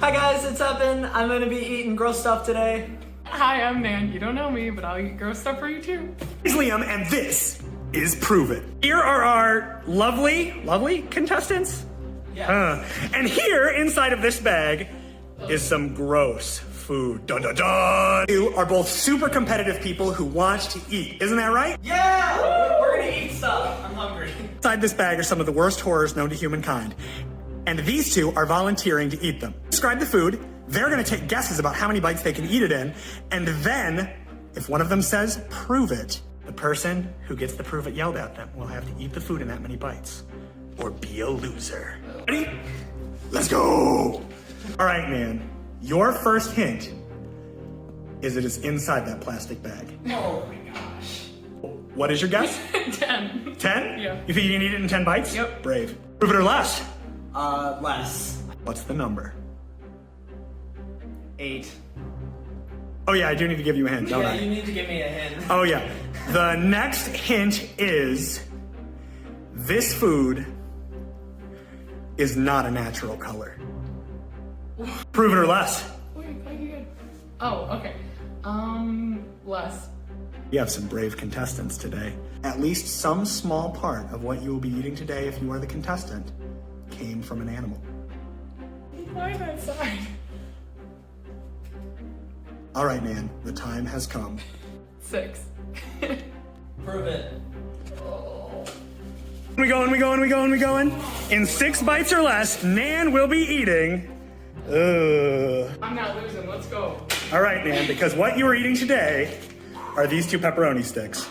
Hi guys, it's Evan. I'm gonna be eating gross stuff today. Hi, I'm Nan. You don't know me, but I'll eat gross stuff for you too. It's Liam, and this is Prove It. Here are our lovely contestants. Yeah. And here, inside of this bag, is some gross food. Dun dun dun! You are both super competitive people who want to eat. Isn't that right? Yeah! We're gonna eat stuff. I'm hungry. Inside this bag are some of the worst horrors known to humankind. And these two are volunteering to eat them. Describe the food. They're gonna take guesses about how many bites they can eat it in. And then, if one of them says, prove it, the person who gets the prove it yelled at them will have to eat the food in that many bites. Or be a loser. Ready? Let's go! All right, man. Your first hint is it is inside that plastic bag. Oh my gosh. What is your guess? 10. 10? Yeah. You think you can eat it in 10 bites? Yep. Brave. Prove it or less. Less. What's the number? 8. Oh yeah, I do need to give you a hint, don't Yeah, I? you need to give me a hint. Oh yeah. The next hint is this food is not a natural color. Prove it or less. Wait, I did. Oh, okay. Less. You have some brave contestants today. At least some small part of what you will be eating today, if you are the contestant, came from an animal. Why that side? All right, Nan, the time has come. 6. Prove it. We going. In 6 bites or less, Nan will be eating. I'm not losing. Let's go. All right, Nan, because what you are eating today are these 2 pepperoni sticks.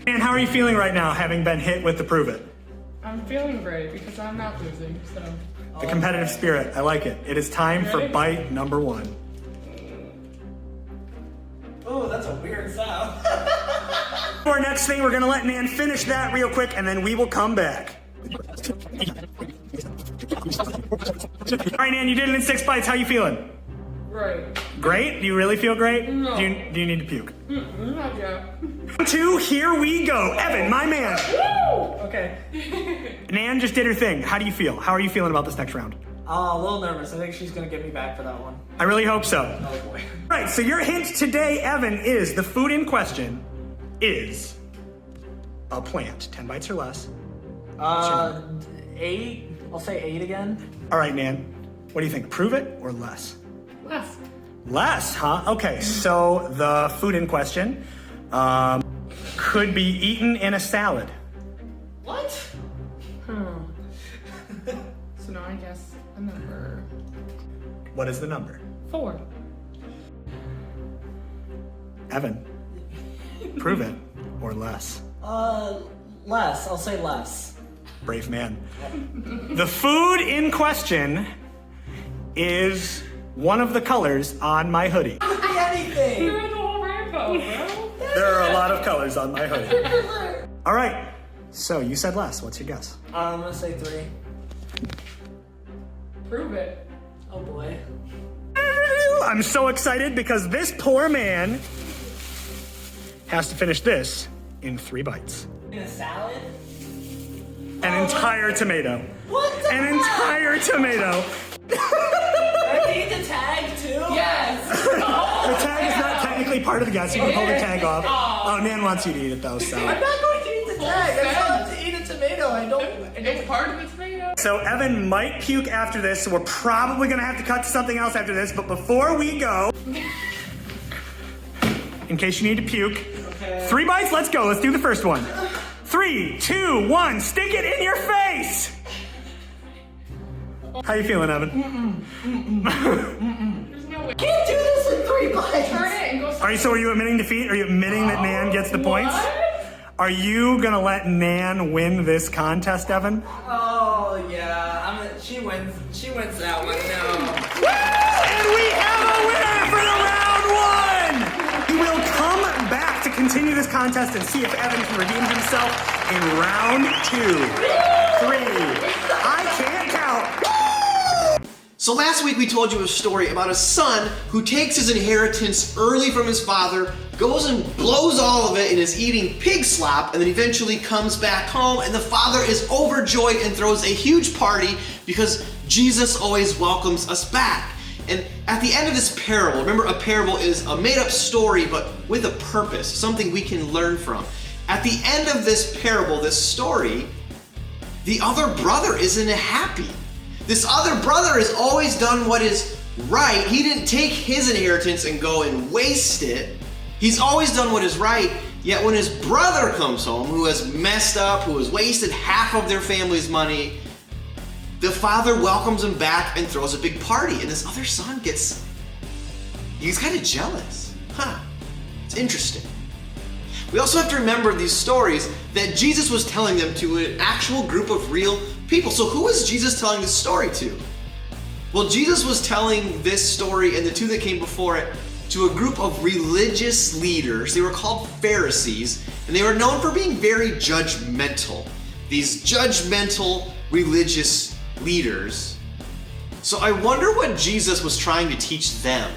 And how are you feeling right now, having been hit with the Prove It? I'm feeling great because I'm not losing, so. The competitive spirit, I like it. It is time for Ready? bite number 1. Oh, that's a weird sound. For our next thing, we're gonna let Nan finish that real quick, and then we will come back. All right, Nan, you did it in 6 bites. How you feeling? Great. Great? Do you really feel great? No. Do you need to puke? Not yet. 2, here we go. Evan, my man. Okay. Nan just did her thing. How do you feel? How are you feeling about this next round? A little nervous. I think she's gonna get me back for that one. I really hope so. Oh boy. Right, so your hint today, Evan, is the food in question is a plant. 10 bites or less. 8. I'll say 8 again. All right, Nan. What do you think? Prove it or less? Less. Less, huh? Okay, so the food in question could be eaten in a salad. What? So now I guess a number. What is the number? 4. Evan, prove it or less. Less. I'll say less. Brave man. The food in question is one of the colors on my hoodie. Could be anything. You're in the whole rainbow, bro. There are a lot of colors on my hoodie. All right, so you said less. What's your guess? I'm gonna say 3. Prove it. Oh boy. I'm so excited because this poor man has to finish this in 3 bites. In a salad? An entire tomato. What the An heck? entire tomato. I need the tag too? Yes. The tag is not technically part of the guess. You can pull the tag off. Oh, Nan wants you to eat it though, so. I'm not going to eat the tag. I still have to eat a tomato. I don't. It's part of the tomato. So Evan might puke after this, so we're probably gonna have to cut to something else after this, but before we go, in case you need to puke, Okay. 3 bites, let's go. Let's do the first one. 3, 2, 1, stick it in your face! How you feeling, Evan? There's no way. Can't do this in 3 bites. Turn it and go. Are you admitting defeat? Are you admitting that Nan gets the points? Are you gonna let Nan win this contest, Evan? Oh yeah. She wins. She wins that one. No. And we have a winner for the round 1! We will come back to continue this contest and see if Evan can redeem himself in round 2. 3. I can't count. So last week we told you a story about a son who takes his inheritance early from his father goes and blows all of it and is eating pig slop, and then eventually comes back home, and the father is overjoyed and throws a huge party because Jesus always welcomes us back. And at the end of this parable, remember, a parable is a made-up story but with a purpose, something we can learn from. At the end of this parable, this story, the other brother isn't happy. This other brother has always done what is right. He didn't take his inheritance and go and waste it. He's always done what is right, yet when his brother comes home, who has messed up, who has wasted half of their family's money, the father welcomes him back and throws a big party, and this other son he's kind of jealous. It's interesting. We also have to remember these stories that Jesus was telling them to an actual group of real people. So who is Jesus telling this story to? Well, Jesus was telling this story and the two that came before it to a group of religious leaders. They were called Pharisees, and they were known for being very judgmental. These judgmental religious leaders. So I wonder what Jesus was trying to teach them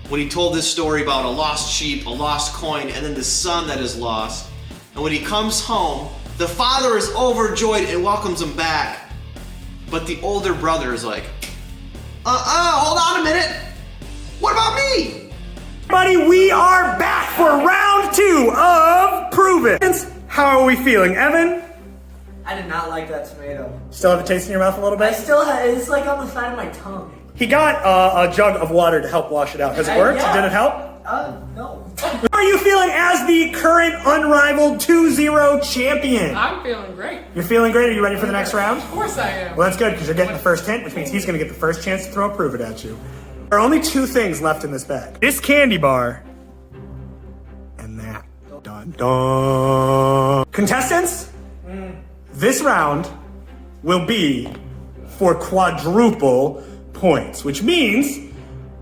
when he told this story about a lost sheep, a lost coin, and then the son that is lost. And when he comes home, the father is overjoyed and welcomes him back. But the older brother is like, hold on a minute. What about me? Buddy, we are back for round 2 of Prove It. How are we feeling, Evan? I did not like that tomato. Still have the taste in your mouth a little I bit? still have, it's like on the side of my tongue. He got a jug of water to help wash it out. Has it worked? Yeah. Did it help? No. How are you feeling as the current unrivaled 2-0 champion? I'm feeling great. You're feeling great? Are you ready for the next round? Of course I am. Well, that's good because you're getting the first hint, which means he's going to get the first chance to throw a Prove It at you. There are only 2 things left in this bag. This candy bar and that. Dun dun. Contestants, this round will be for quadruple points, which means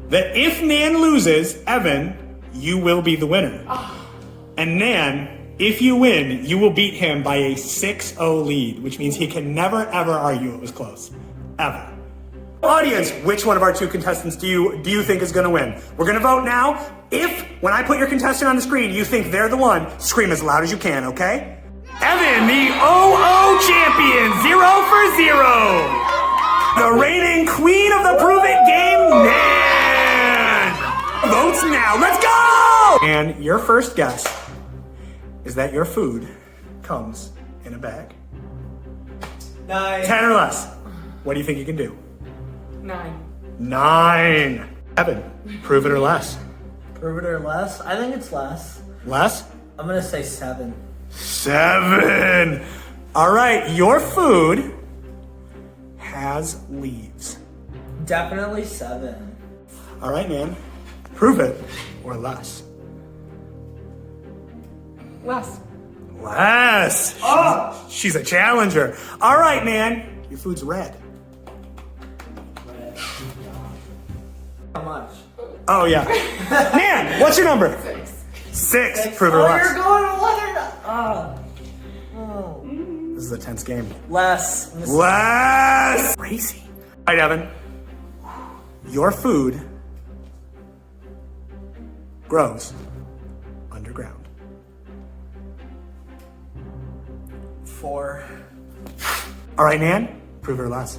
that if Nan loses, Evan, you will be the winner. And Nan, if you win, you will beat him by a 6-0 lead, which means he can never ever argue it was close. Ever. Audience, which one of our 2 contestants do you think is gonna win? We're gonna vote now. If, when I put your contestant on the screen, you think they're the one, scream as loud as you can, okay? Evan, the 0-0 champion, 0 for 0. The reigning queen of the Prove It game, Nan! Votes now, let's go! And your first guess is that your food comes in a bag. 9. 10 or less. What do you think you can do? 9. 9. Evan, prove it or less. Prove it or less? I think it's less. Less? I'm gonna say 7. 7. All right, your food has leaves. Definitely 7. All right, Nan, prove it or less. Less. Less. She's a challenger. All right, Nan, your food's red. How much? Oh, yeah. Nan, what's your number? 6. Prove it or Oh, less. you're going 11. This is a tense game. Less. Less. Crazy. All right, Evan. Your food grows underground. 4. All right, Nan, prove it or less.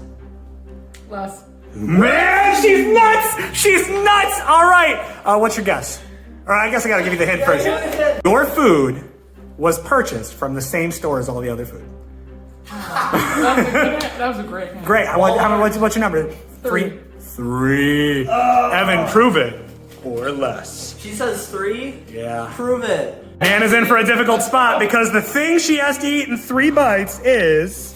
Less. Man, she's nuts! She's nuts! All right, what's your guess? All right, I guess I gotta give you the hint first. Your food was purchased from the same store as all the other food. That was a great hint. Great. What's your number? 3. 3. Evan, prove it or less. She says 3? Yeah. Prove it. Anna's in for a difficult spot because the thing she has to eat in 3 bites is...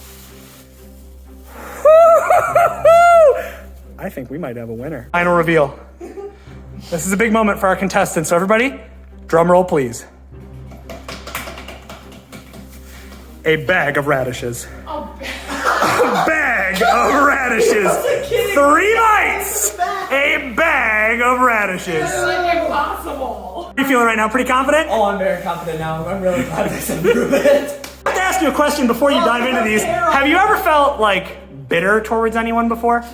I think we might have a winner. Final reveal. This is a big moment for our contestants. So everybody, drum roll please. A bag of radishes. Oh, A bag of radishes. 3 bites. A bag of radishes. it's like impossible. How are you feeling right now? Pretty confident? Oh, I'm very confident now. I'm really glad I said prove it. I have to ask you a question before you dive into these. Have you ever felt like bitter towards anyone before?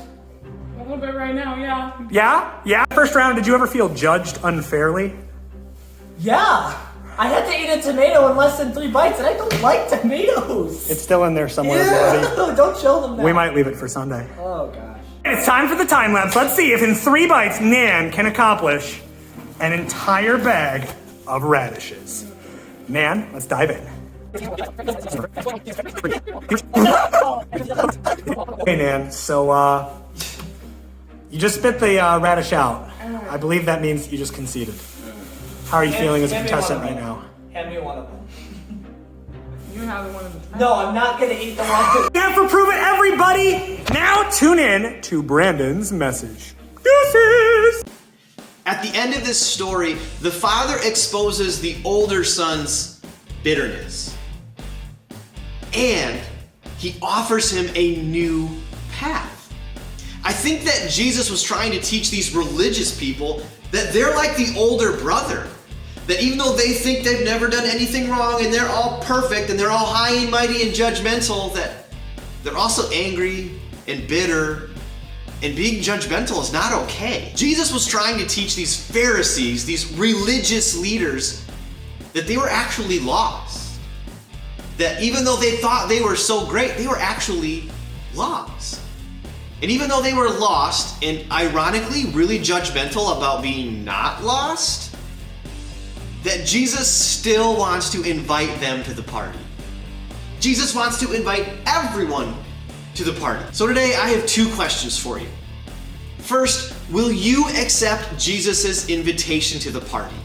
A little bit right now, yeah. Yeah? Yeah? First round, did you ever feel judged unfairly? Yeah. I had to eat a tomato in less than 3 bites, and I don't like tomatoes. It's still in there somewhere, buddy. Ew, don't show them that. We might leave it for Sunday. Oh, gosh. It's time for the time lapse. Let's see if in 3 bites Nan can accomplish an entire bag of radishes. Nan, let's dive in. Hey Nan, so you just spit the radish out. I believe that means you just conceded. How are you feeling as a contestant right now? Hand me one of them. You have one of them. No, I'm not gonna eat the one. Time for Prove It, everybody! Now tune in to Brandon's message. Deuces! At the end of this story, the father exposes the older son's bitterness. And he offers him a new path. I think that Jesus was trying to teach these religious people that they're like the older brother. That even though they think they've never done anything wrong and they're all perfect and they're all high and mighty and judgmental, that they're also angry and bitter, and being judgmental is not okay. Jesus was trying to teach these Pharisees, these religious leaders, that they were actually lost. That even though they thought they were so great, they were actually lost. And even though they were lost and ironically really judgmental about being not lost, that Jesus still wants to invite them to the party. Jesus wants to invite everyone to the party. So today I have 2 questions for you. First, will you accept Jesus' invitation to the party?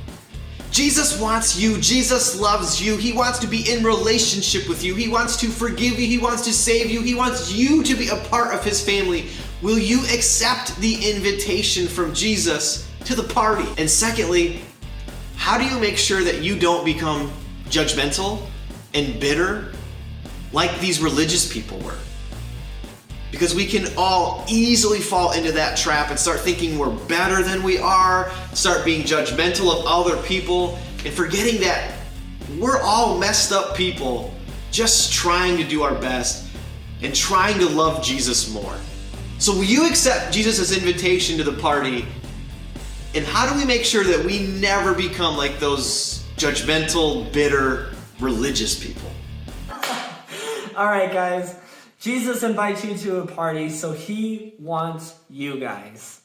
Jesus wants you. Jesus loves you. He wants to be in relationship with you. He wants to forgive you. He wants to save you. He wants you to be a part of his family. Will you accept the invitation from Jesus to the party? And secondly, how do you make sure that you don't become judgmental and bitter like these religious people were? Because we can all easily fall into that trap and start thinking we're better than we are, start being judgmental of other people, and forgetting that we're all messed up people just trying to do our best and trying to love Jesus more. So will you accept Jesus' invitation to the party? And how do we make sure that we never become like those judgmental, bitter, religious people? All right, guys. Jesus invites you to a party, so he wants you guys.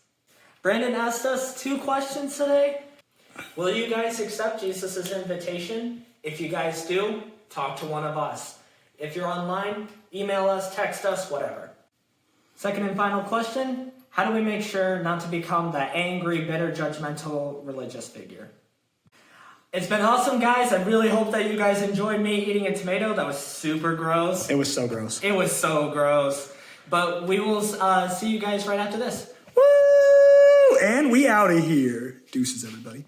Brandon asked us 2 questions today. Will you guys accept Jesus' invitation? If you guys do, talk to one of us. If you're online, email us, text us, whatever. Second and final question, how do we make sure not to become that angry, bitter, judgmental religious figure? It's been awesome, guys. I really hope that you guys enjoyed me eating a tomato. That was super gross. It was so gross. It was so gross. But we will see you guys right after this. Woo! And we out of here. Deuces, everybody.